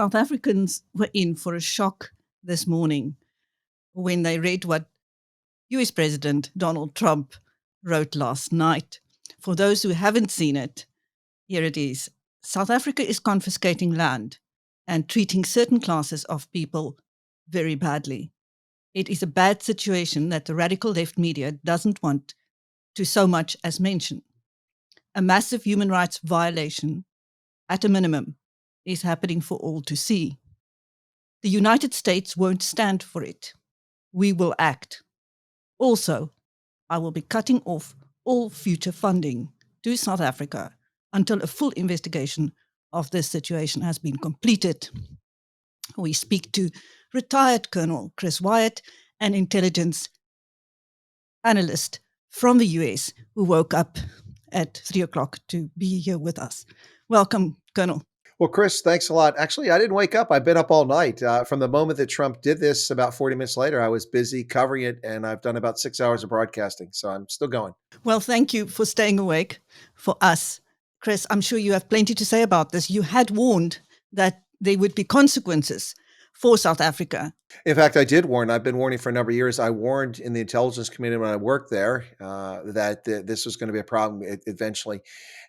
South Africans were in for a shock this morning when they read what US President Donald Trump wrote last night. For those who haven't seen it, here it is. South Africa is confiscating land and treating certain classes of people very badly. It is a bad situation that the radical left media doesn't want to so much as mention. A massive human rights violation, at a minimum, is happening for all to see. The United States won't stand for it. We will act. Also, I will be cutting off all future funding to South Africa until a full investigation of this situation has been completed. We speak to Retired Colonel Chris Wyatt, an intelligence analyst from the US who woke up at 3 o'clock to be here with us. Welcome, Colonel. Well, Chris, thanks a lot. Actually, I didn't wake up. I've been up all night. From the moment that Trump did this, about 40 minutes later, I was busy covering it, and I've done about 6 hours of broadcasting, so I'm still going. Well, thank you for staying awake for us. Chris, I'm sure you have plenty to say about this. You had warned that there would be consequences for South Africa. In fact, I did warn. I've been warning for a number of years. I warned in the intelligence community when I worked there that this was going to be a problem eventually.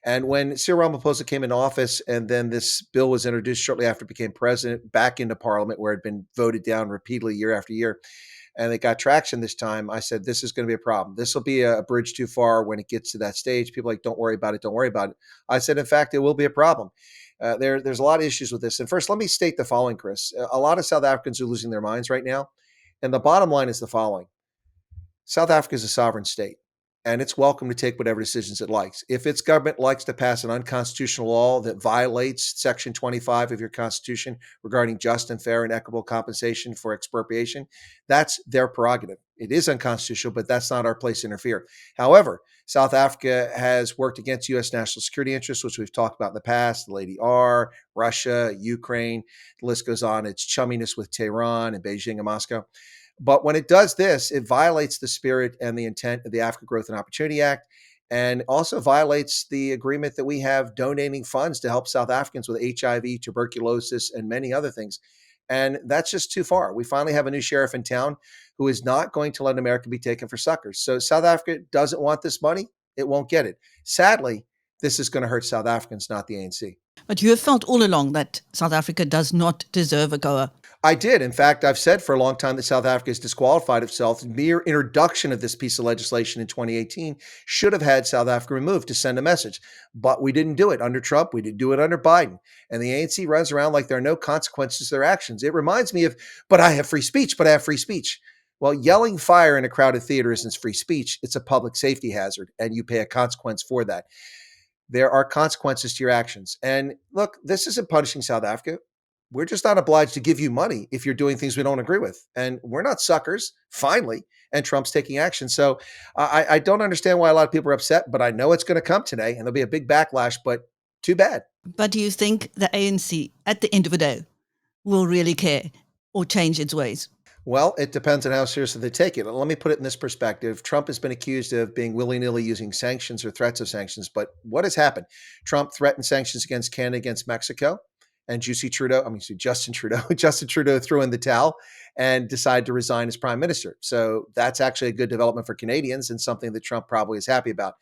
And when Cyril Ramaphosa came into office and then this bill was introduced shortly after he became president back into parliament where it had been voted down repeatedly year after year, and it got traction this time, I said, this is going to be a problem. This will be a bridge too far when it gets to that stage. People are like, don't worry about it. Don't worry about it. I said, in fact, it will be a problem. There's a lot of issues with this. And first, let me state the following, Chris. A lot of South Africans are losing their minds right now. And the bottom line is the following. South Africa is a sovereign state, and it's welcome to take whatever decisions it likes. If its government likes to pass an unconstitutional law that violates Section 25 of your Constitution regarding just and fair and equitable compensation for expropriation, that's their prerogative. It is unconstitutional, but that's not our place to interfere. However, South Africa has worked against U.S. national security interests, which we've talked about in the past, the Lady R, Russia, Ukraine, the list goes on. Its chumminess with Tehran and Beijing and Moscow. But when it does this, it violates the spirit and the intent of the Africa Growth and Opportunity Act, and also violates the agreement that we have donating funds to help South Africans with HIV, tuberculosis, and many other things. And that's just too far. We finally have a new sheriff in town who is not going to let America be taken for suckers. So South Africa doesn't want this money. It won't get it. Sadly, this is going to hurt South Africans, not the ANC. But you have felt all along that South Africa does not deserve AGOA. I did. In fact, I've said for a long time that South Africa has disqualified itself. The mere introduction of this piece of legislation in 2018 should have had South Africa removed to send a message. But we didn't do it under Trump. We didn't do it under Biden. And the ANC runs around like there are no consequences to their actions. It reminds me of, but I have free speech, but I have free speech. Well, yelling fire in a crowded theater isn't free speech. It's a public safety hazard, and you pay a consequence for that. There are consequences to your actions. And look, this isn't punishing South Africa. We're just not obliged to give you money if you're doing things we don't agree with. And we're not suckers, finally, and Trump's taking action. So I don't understand why a lot of people are upset, but I know it's going to come today, and there'll be a big backlash, but too bad. But do you think the ANC, at the end of the day, will really care or change its ways? Well, it depends on how seriously they take it. Let me put it in this perspective. Trump has been accused of being willy-nilly using sanctions or threats of sanctions. But what has happened? Trump threatened sanctions against Canada, against Mexico. And Justin Trudeau threw in the towel and decided to resign as prime minister. So that's actually a good development for Canadians and something that Trump probably is happy about.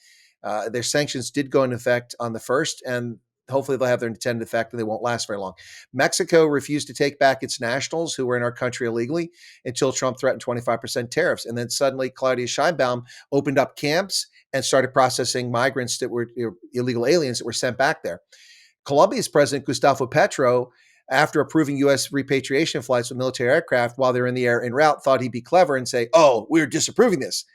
Their sanctions did go into effect on the 1st, and hopefully they'll have their intended effect and they won't last very long. Mexico refused to take back its nationals who were in our country illegally until Trump threatened 25% tariffs. And then suddenly Claudia Sheinbaum opened up camps and started processing migrants that were illegal aliens that were sent back there. Colombia's President Gustavo Petro, after approving U.S. repatriation flights with military aircraft while they're in the air en route, thought he'd be clever and say, oh, we're disapproving this.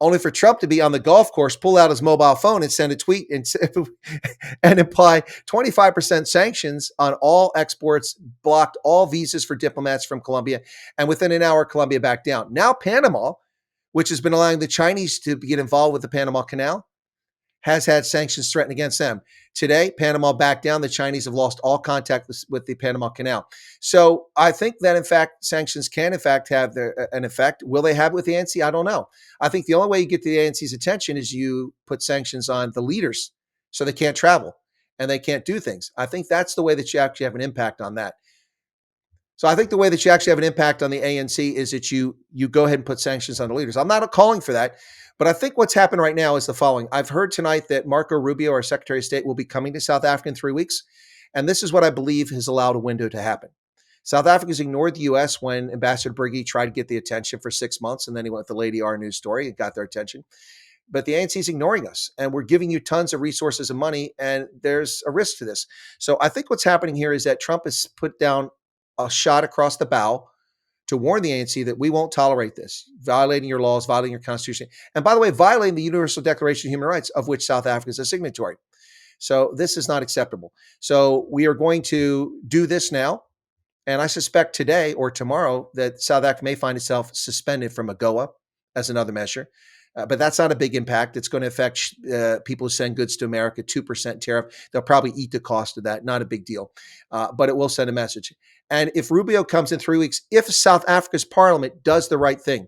Only for Trump to be on the golf course, pull out his mobile phone and send a tweet and imply 25% sanctions on all exports, blocked all visas for diplomats from Colombia, and within an hour, Colombia backed down. Now Panama, which has been allowing the Chinese to get involved with the Panama Canal, has had sanctions threatened against them. Today, Panama backed down. The Chinese have lost all contact with the Panama Canal. So I think that, in fact, sanctions can, in fact, have an effect. Will they have it with the ANC? I don't know. I think the only way you get the ANC's attention is you put sanctions on the leaders so they can't travel and they can't do things. I think that's the way that you actually have an impact on that. So I think the way that you actually have an impact on the ANC is that you go ahead and put sanctions on the leaders. I'm not calling for that, but I think what's happened right now is the following. I've heard tonight that Marco Rubio, our Secretary of State, will be coming to South Africa in 3 weeks. And this is what I believe has allowed a window to happen. South Africa's ignored the U.S. when Ambassador Briggy tried to get the attention for 6 months, and then he went with the Lady R news story and got their attention. But the ANC is ignoring us, and we're giving you tons of resources and money, and there's a risk to this. So I think what's happening here is that Trump has put down a shot across the bow to warn the ANC that we won't tolerate this, violating your laws, violating your constitution, and by the way, violating the Universal Declaration of Human Rights, of which South Africa is a signatory. So this is not acceptable. So we are going to do this now. And I suspect today or tomorrow that South Africa may find itself suspended from AGOA as another measure. But that's not a big impact. It's going to affect people who send goods to America, 2% tariff. They'll probably eat the cost of that. Not a big deal. But it will send a message. And if Rubio comes in 3 weeks, if South Africa's parliament does the right thing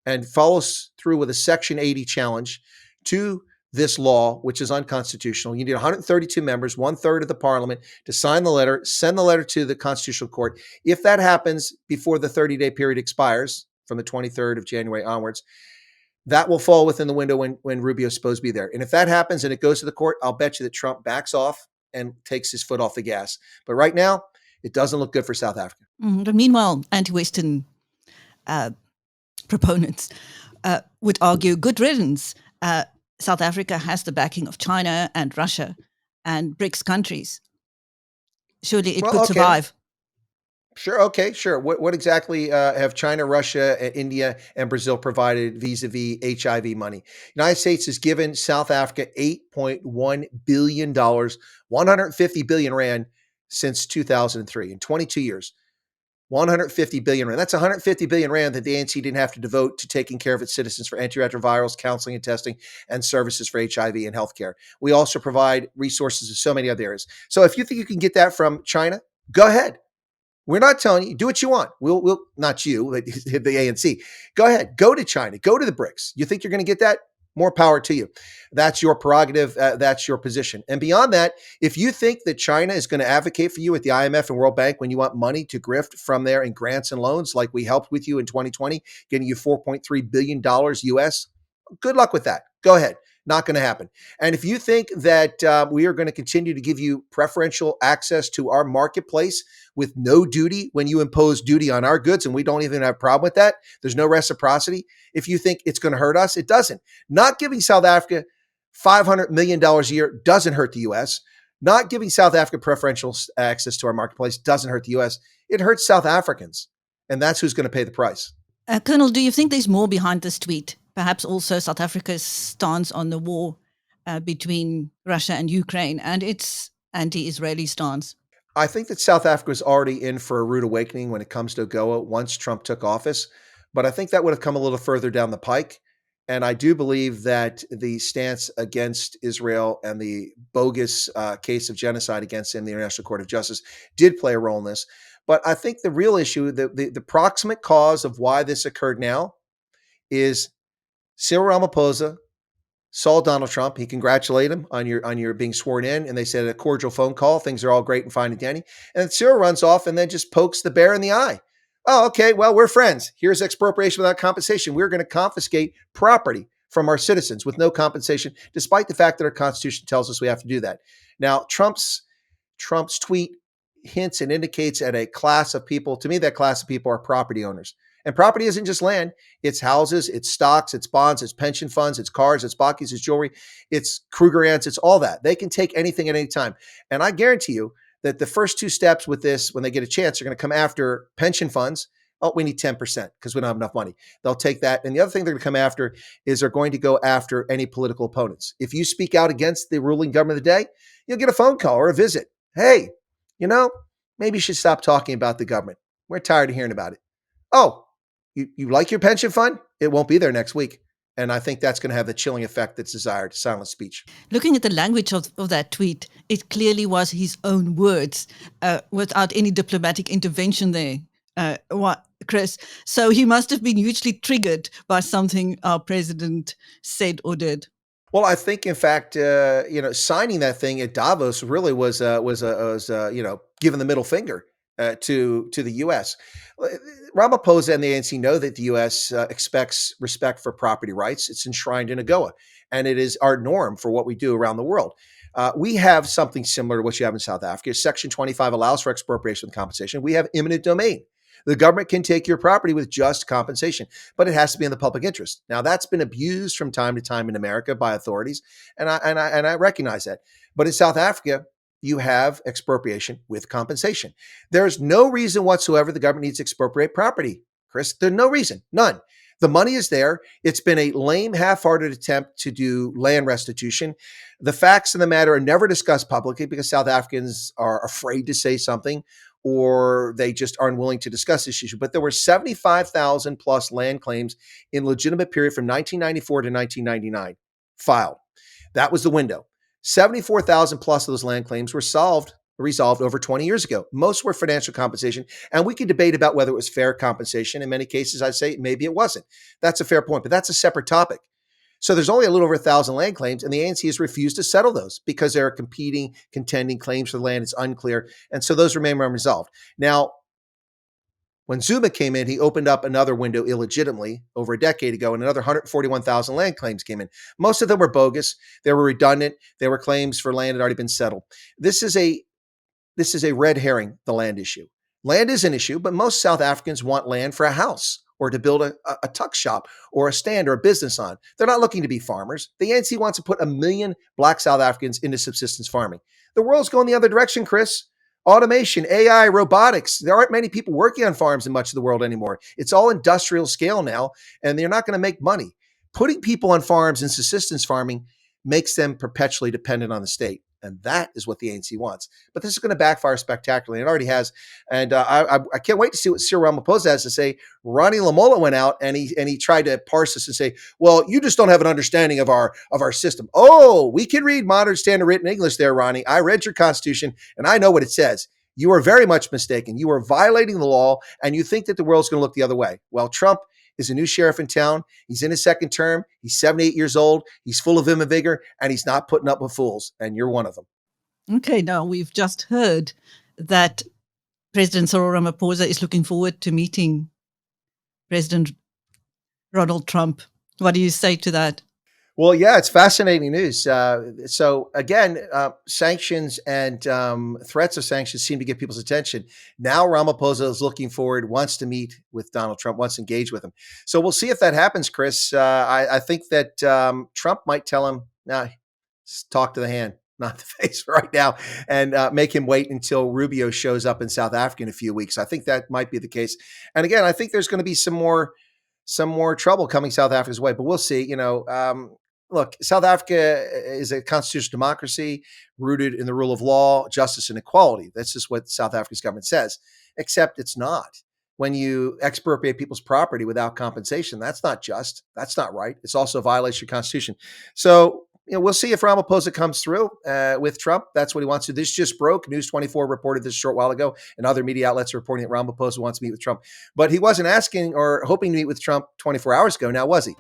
and follows through with a Section 80 challenge to this law, which is unconstitutional, you need 132 members, 1/3 of the parliament, to sign the letter, send the letter to the Constitutional Court. If that happens before the 30-day period expires from the 23rd of January onwards, that will fall within the window when Rubio's supposed to be there. And if that happens and it goes to the court, I'll bet you that Trump backs off and takes his foot off the gas. But right now, it doesn't look good for South Africa. But meanwhile, anti-Western proponents would argue good riddance. South Africa has the backing of China and Russia and BRICS countries. Surely it could survive. Sure. Okay. Sure. What exactly have China, Russia, India, and Brazil provided vis-a-vis HIV money? United States has given South Africa $8.1 billion, 150 billion rand since 2003 in 22 years. 150 billion rand. That's 150 billion rand that the ANC didn't have to devote to taking care of its citizens for antiretrovirals, counseling and testing, and services for HIV and healthcare. We also provide resources in so many other areas. So if you think you can get that from China, go ahead. We're not telling you, do what you want. We'll not you, the ANC. Go ahead. Go to China. Go to the BRICS. You think you're going to get that? More power to you. That's your prerogative. That's your position. And beyond that, if you think that China is going to advocate for you at the IMF and World Bank when you want money to grift from there in grants and loans, like we helped with you in 2020, getting you $4.3 billion US, good luck with that. Go ahead. Not going to happen. And if you think that we are going to continue to give you preferential access to our marketplace with no duty when you impose duty on our goods, and we don't even have a problem with that, there's no reciprocity. If you think it's going to hurt us, it doesn't. Not giving South Africa $500 million a year doesn't hurt the U.S. Not giving South Africa preferential access to our marketplace doesn't hurt the U.S. It hurts South Africans, and that's who's going to pay the price. Colonel, do you think there's more behind this tweet? Perhaps also South Africa's stance on the war between Russia and Ukraine and its anti-Israeli stance? I think that South Africa was already in for a rude awakening when it comes to AGOA once Trump took office. But I think that would have come a little further down the pike. And I do believe that the stance against Israel and the bogus case of genocide against him, the International Court of Justice, did play a role in this. But I think the real issue, the proximate cause of why this occurred now is Cyril Ramaphosa saw Donald Trump. He congratulated him on your being sworn in, and they said a cordial phone call. Things are all great and fine and dandy. And Cyril runs off and then just pokes the bear in the eye. Oh, okay. Well, we're friends. Here's expropriation without compensation. We're going to confiscate property from our citizens with no compensation, despite the fact that our Constitution tells us we have to do that. Now, Trump's tweet hints and indicates at a class of people. To me, that class of people are property owners. And property isn't just land. It's houses, it's stocks, it's bonds, it's pension funds, it's cars, it's bakkies, it's jewelry, it's Krugerrands, it's all that. They can take anything at any time. And I guarantee you that the first two steps with this, when they get a chance, are going to come after pension funds. Oh, we need 10% because we don't have enough money. They'll take that. And the other thing they're going to come after is they're going to go after any political opponents. If you speak out against the ruling government of the day, you'll get a phone call or a visit. Hey, maybe you should stop talking about the government. We're tired of hearing about it. Oh, you like your pension fund? It won't be there next week. And I think that's going to have the chilling effect that's desired, silent speech. Looking at the language of that tweet, it clearly was his own words without any diplomatic intervention there, Chris. So he must have been hugely triggered by something our president said or did. Well, I think, in fact, signing that thing at Davos really was giving the middle finger. to the U.S. Ramaphosa and the ANC know that the U.S. Expects respect for property rights. It's enshrined in AGOA, and it is our norm for what we do around the world. We have something similar to what you have in South Africa. Section 25 allows for expropriation with compensation. We have eminent domain. The government can take your property with just compensation, but it has to be in the public interest. Now, that's been abused from time to time in America by authorities, and I recognize that. But in South Africa, you have expropriation with compensation. There's no reason whatsoever the government needs to expropriate property, Chris. There's no reason, none. The money is there. It's been a lame, half-hearted attempt to do land restitution. The facts of the matter are never discussed publicly because South Africans are afraid to say something, or they just aren't willing to discuss this issue. But there were 75,000 plus land claims in legitimate period from 1994 to 1999 filed. That was the window. 74,000 plus of those land claims were resolved over 20 years ago. Most were financial compensation, and we could debate about whether it was fair compensation. In many cases, I'd say maybe it wasn't. That's a fair point, but that's a separate topic. So there's only a little over 1,000 land claims, and the ANC has refused to settle those because there are contending claims for the land. It's unclear, and so those remain unresolved. Now, when Zuma came in, he opened up another window illegitimately over a decade ago, and another 141,000 land claims came in. Most of them were bogus. They were redundant. They were claims for land that had already been settled. This is a red herring, the land issue. Land is an issue, but most South Africans want land for a house or to build a tuck shop or a stand or a business on. They're not looking to be farmers. The ANC wants to put 1 million Black South Africans into subsistence farming. The world's going the other direction, Chris. Automation, AI, robotics. There aren't many people working on farms in much of the world anymore. It's all industrial scale now, and they're not going to make money. Putting people on farms and subsistence farming makes them perpetually dependent on the state. And that is what the ANC wants. But this is going to backfire spectacularly. It already has. And I can't wait to see what Cyril Ramaphosa has to say. Ronnie Lamola went out and he tried to parse this and say, well, you just don't have an understanding of our system. Oh, we can read modern standard written English there, Ronnie. I read your Constitution and I know what it says. You are very much mistaken. You are violating the law and you think that the world's going to look the other way. Well, Trump is a new sheriff in town. He's in his second term. He's 78 years old. He's full of vim and vigor, and he's not putting up with fools, and you're one of them. Okay, now we've just heard that President Cyril Ramaphosa is looking forward to meeting President Donald Trump. What do you say to that? Well, yeah, it's fascinating news. So again, sanctions and threats of sanctions seem to get people's attention. Now Ramaphosa is looking forward, wants to meet with Donald Trump, wants to engage with him. So we'll see if that happens, Chris. I think that Trump might tell him, nah, talk to the hand, not the face right now, and make him wait until Rubio shows up in South Africa in a few weeks. I think that might be the case. And again, I think there's going to be some more trouble coming South Africa's way, but we'll see. Look, South Africa is a constitutional democracy rooted in the rule of law, justice, and equality. That's just what South Africa's government says, except it's not. When you expropriate people's property without compensation, that's not just. That's not right. It's also a violation of the Constitution. So, we'll see if Ramaphosa comes through with Trump. That's what he wants to do. This just broke. News 24 reported this a short while ago, and other media outlets are reporting that Ramaphosa wants to meet with Trump. But he wasn't asking or hoping to meet with Trump 24 hours ago. Now, was he?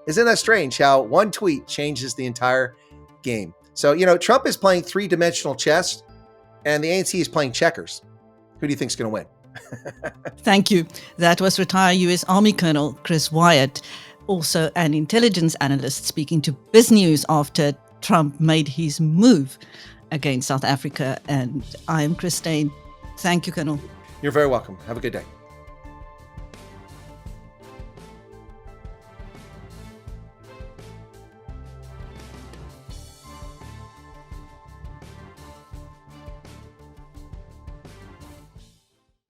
Isn't that strange how one tweet changes the entire game? So, Trump is playing three-dimensional chess, and the ANC is playing checkers. Who do you think is going to win? Thank you. That was retired U.S. Army Colonel Chris Wyatt, also an intelligence analyst, speaking to BizNews after Trump made his move against South Africa. And I am Christine. Thank you, Colonel. You're very welcome. Have a good day.